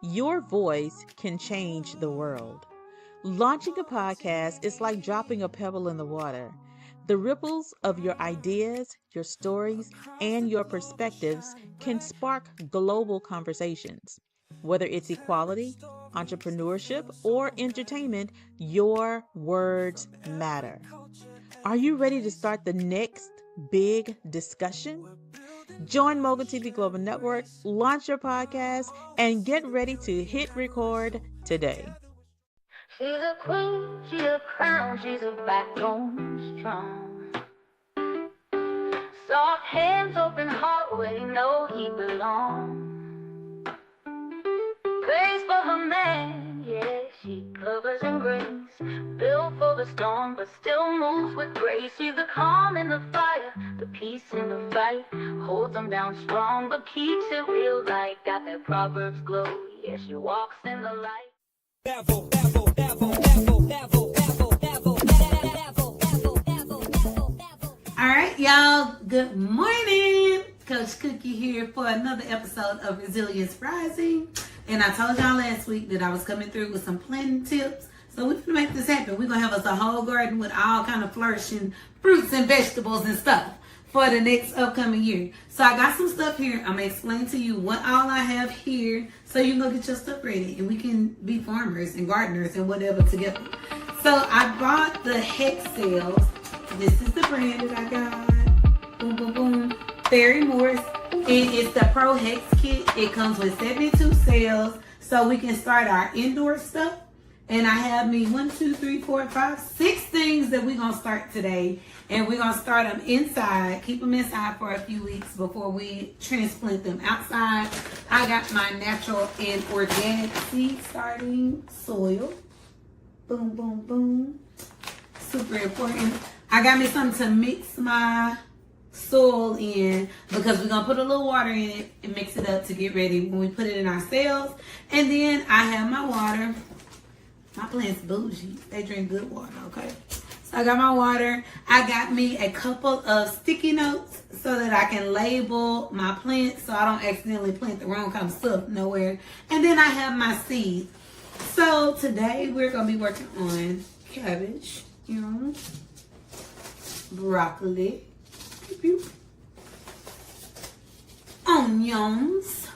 Your voice can change the world. Launching a podcast is like dropping a pebble in the water. The ripples of your ideas, your stories, and your perspectives can spark global conversations. Whether it's equality, entrepreneurship, or entertainment, your words matter. Are you ready to start the next big discussion? Join Mogul TV Global Network, launch your podcast, and get ready to hit record today. She's a queen, she's a crown, she's a backbone strong. Soft hands, open heart, where you know he belongs. Praise for her man, yeah, she covers and grace. Built for the storm, but still moves with grace. She's the calm in the fire, the peace in the fight. Holds them down strong, but keeps it real light. Got that Proverbs glow, yeah, she walks in the light. All right, y'all, good morning. Coach Cookie here for another episode of Resilience Rising. And I told y'all last week that I was coming through with some planting tips. So we're gonna make this happen. We're gonna have us a whole garden with all kind of flourishing fruits and vegetables and stuff for the next upcoming year. So I got some stuff here. I'm gonna explain to you what all I have here so you can go get your stuff ready and we can be farmers and gardeners and whatever together. So I bought the hex cells. This is the brand that I got. Boom, boom, boom. Fairy Morse. And it's the Pro Hex Kit. It comes with 72 cells so we can start our indoor stuff. And I have me 6 things that we're going to start today. And we're going to start them inside, keep them inside for a few weeks before we transplant them outside. I got my natural and organic seed starting soil. Boom, boom, boom. Super important. I got me something to mix my soil in because we're going to put a little water in it and mix it up to get ready when we put it in our cells. And then I have my water. My plants bougie. They drink good water, okay? So I got my water. I got me a couple of sticky notes so that I can label my plants so I don't accidentally plant the wrong kind of stuff nowhere. And then I have my seeds. So today we're going to be working on cabbage, broccoli, onions,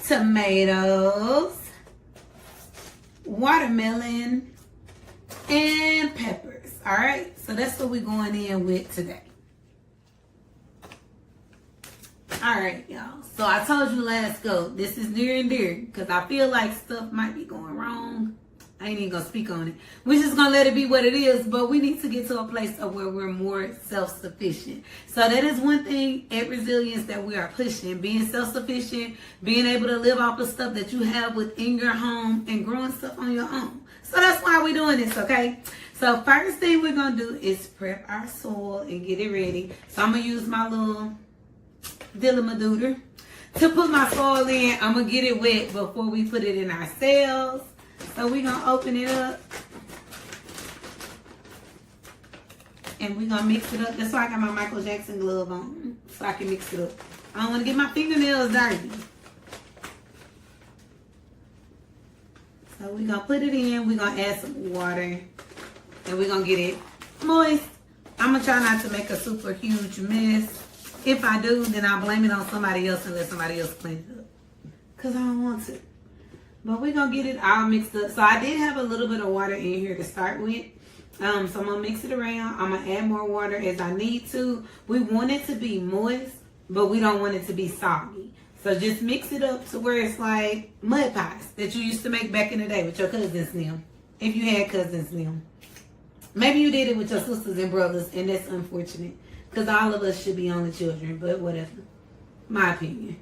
tomatoes, watermelon, and peppers. All right, so that's what we're going in with today. All right, y'all. So I told you last go, this is near and dear because I feel like stuff might be going wrong. I ain't even gonna speak on it. We're just gonna let it be what it is, but we need to get to a place of where we're more self-sufficient. So that is one thing at Resilience that we are pushing, being self-sufficient, being able to live off the stuff that you have within your home and growing stuff on your own. So that's why we're doing this, okay? So first thing we're gonna do is prep our soil and get it ready. So I'm gonna use my little dillamadooter to put my soil in. I'm gonna get it wet before we put it in our cells. So we're going to open it up. And we're going to mix it up. That's why I got my Michael Jackson glove on. So I can mix it up. I don't want to get my fingernails dirty. So we're going to put it in. We're going to add some water. And we're going to get it moist. I'm going to try not to make a super huge mess. If I do, then I'll blame it on somebody else and let somebody else clean it up. Because I don't want to. But we're going to get it all mixed up. So I did have a little bit of water in here to start with. So I'm going to mix it around. I'm going to add more water as I need to. We want it to be moist, but we don't want it to be soggy. So just mix it up to where it's like mud pies that you used to make back in the day with your cousins now. If you had cousins now. Maybe you did it with your sisters and brothers, and that's unfortunate. Because all of us should be only children, but whatever. My opinion.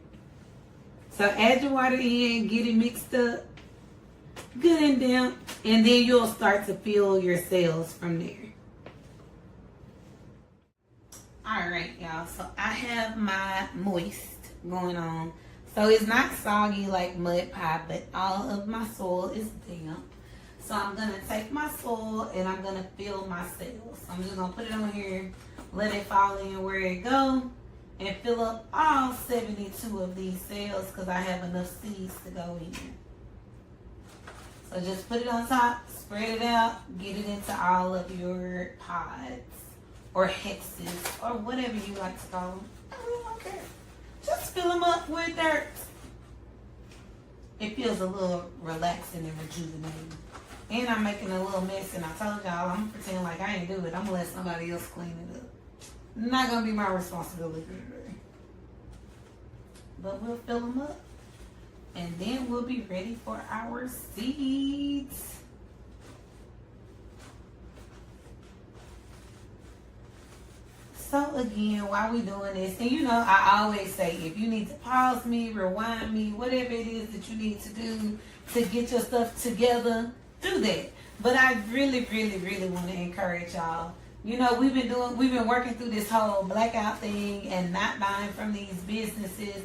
So add your water in, get it mixed up, good and damp, and then you'll start to fill your cells from there. All right, y'all. So I have my moist going on. So it's not soggy like mud pie, but all of my soil is damp. So I'm going to take my soil and I'm going to fill my cells. I'm just going to put it on here, let it fall in where it go. and fill up all 72 of these cells because I have enough seeds to go in. So just put it on top, spread it out, get it into all of your pods or hexes or whatever you like to call them. I really don't care. Just fill them up with dirt. It feels a little relaxing and rejuvenating. And I'm making a little mess, and I told y'all I'm gonna pretend like I ain't do it. I'm gonna let somebody else clean it up. Not gonna be my responsibility today. But we'll fill them up, and then we'll be ready for our seeds. So again, while we doing this, and you know, I always say, if you need to pause me, rewind me, whatever it is that you need to do to get your stuff together, do that. But I really, really, really want to encourage y'all. You know, we've been working through this whole blackout thing and not buying from these businesses.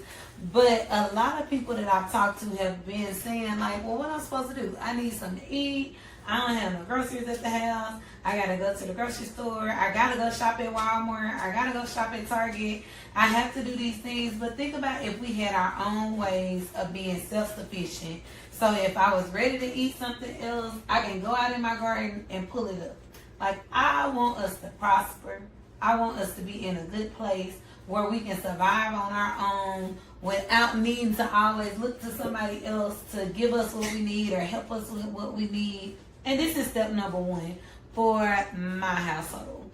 But a lot of people that I've talked to have been saying like, well, what am I supposed to do? I need something to eat. I don't have no groceries at the house. I gotta go to the grocery store. I gotta go shop at Walmart. I gotta go shop at Target. I have to do these things. But think about if we had our own ways of being self-sufficient. So if I was ready to eat something else, I can go out in my garden and pull it up. Like, I want us to prosper. I want us to be in a good place where we can survive on our own without needing to always look to somebody else to give us what we need or help us with what we need. And this is step number 1 for my household.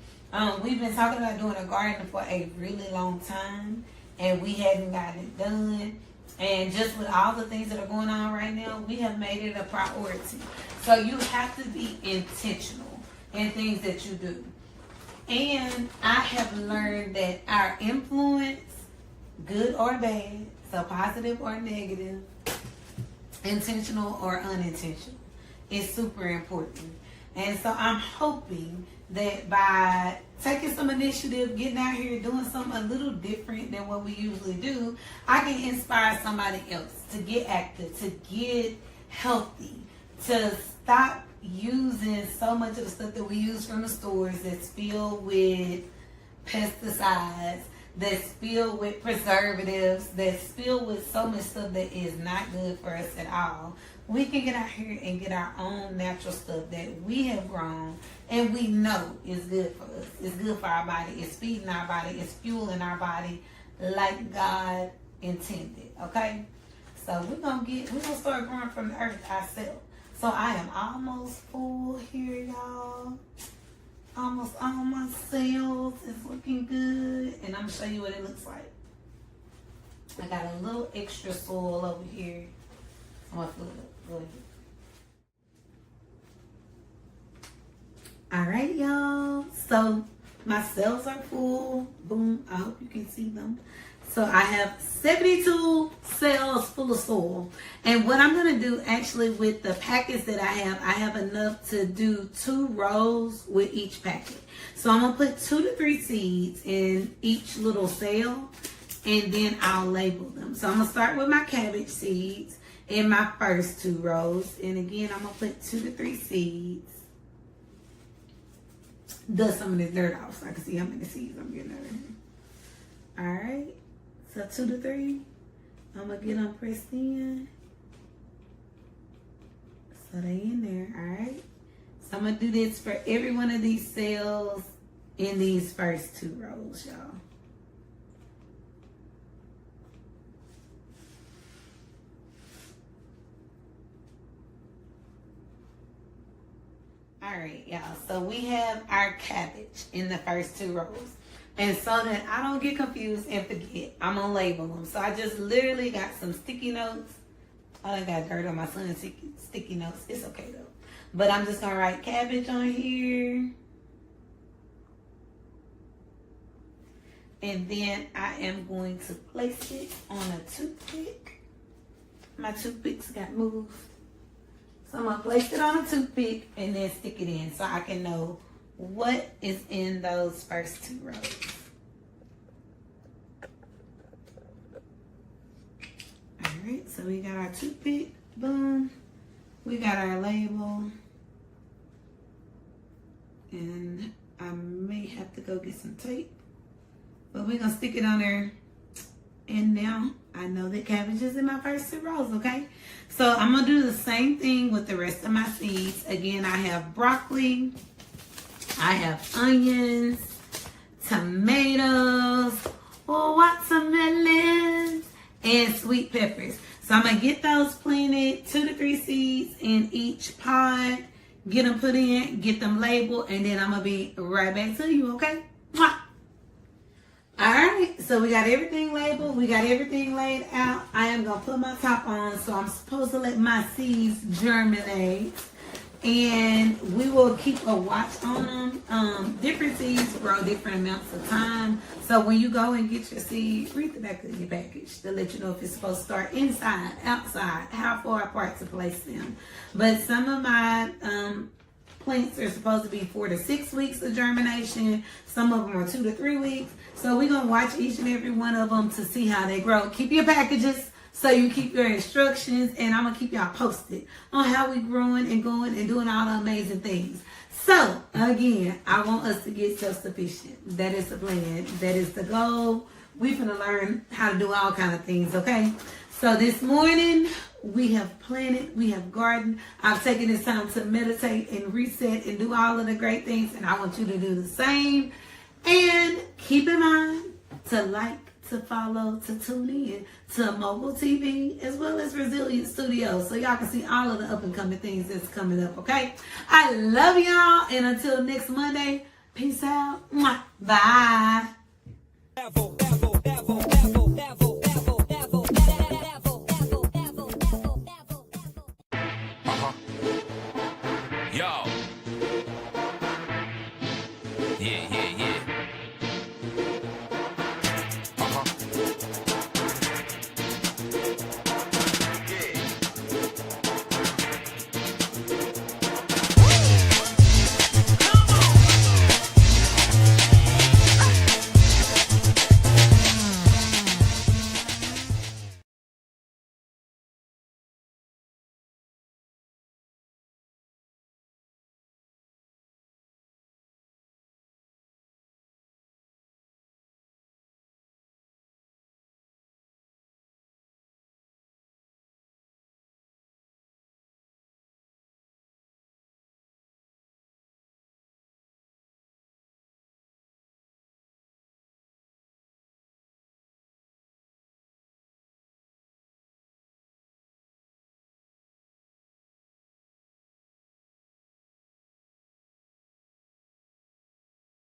We've been talking about doing a garden for a really long time, and we hadn't gotten it done. And just with all the things that are going on right now, we have made it a priority. So you have to be intentional in things that you do. And I have learned that our influence, good or bad, so positive or negative, intentional or unintentional, is super important. And so I'm hoping that by taking some initiative, getting out here, doing something a little different than what we usually do, I can inspire somebody else to get active, to get healthy, to stop using so much of the stuff that we use from the stores that's filled with pesticides, that's filled with preservatives, that's filled with so much stuff that is not good for us at all. We can get out here and get our own natural stuff that we have grown and we know is good for us. It's good for our body. It's feeding our body. It's fueling our body like God intended. Okay? So we're gonna start growing from the earth ourselves. So I am almost full here, y'all. Almost all my cells is looking good. And I'm gonna show you what it looks like. I got a little extra soil over here. I'm gonna fill it up. Go ahead. All right, y'all. So my cells are full. Boom. I hope you can see them. So I have 72 cells full of soil. And what I'm going to do actually with the packets that I have enough to do 2 rows with each packet. So I'm going to put 2 to 3 seeds in each little cell, and then I'll label them. So I'm going to start with my cabbage seeds in my first 2 rows. And again, I'm going to put 2 to 3 seeds. Dust some of this dirt off so I can see how many seeds I'm getting over here. All right. So 2 to 3. I'm going to get them pressed in. So they in there. All right. So I'm going to do this for every one of these cells in these first 2 rows, y'all. All right, y'all. So we have our cabbage in the first 2 rows. And so that I don't get confused and forget, I'm going to label them. So I just literally got some sticky notes. I got dirt on my son's sticky notes. It's okay, though. But I'm just going to write cabbage on here. And then I am going to place it on a toothpick. My toothpicks got moved. So I'm going to place it on a toothpick and then stick it in so I can know what is in those first 2 rows. Alright, so we got our toothpick, boom. We got our label. And I may have to go get some tape But we're going to stick it on there. And now I know that cabbage is in my first 2 rows, okay? So I'm going to do the same thing with the rest of my seeds. Again, I have broccoli. I have onions, tomatoes, watermelons, and sweet peppers. So I'm going to get those planted, 2 to 3 seeds in each pod. Get them put in, get them labeled, and then I'm going to be right back to you, okay? Mwah! Alright, so we got everything labeled. We got everything laid out. I am going to put my top on, so I'm supposed to let my seeds germinate. And we will keep a watch on them. Different seeds grow different amounts of time. So when you go and get your seed, read the back of your package to let you know if it's supposed to start inside, outside, how far apart to place them. But some of my plants are supposed to be 4 to 6 weeks of germination. Some of them are 2 to 3 weeks. So we're going to watch each and every one of them to see how they grow. Keep your packages so you keep your instructions, and I'm going to keep y'all posted on how we growing and going and doing all the amazing things. So, again, I want us to get self-sufficient. That is the plan. That is the goal. We're going to learn how to do all kind of things, okay? So this morning, we have planted, we have gardened. I've taken this time to meditate and reset and do all of the great things, and I want you to do the same. And keep in mind to like, to follow, to tune in to Mobile TV as well as Resilient Studios so y'all can see all of the up and coming things that's coming up, okay? I love y'all, and until next Monday, peace out. Mwah. Bye. Yo. Yeah, yeah.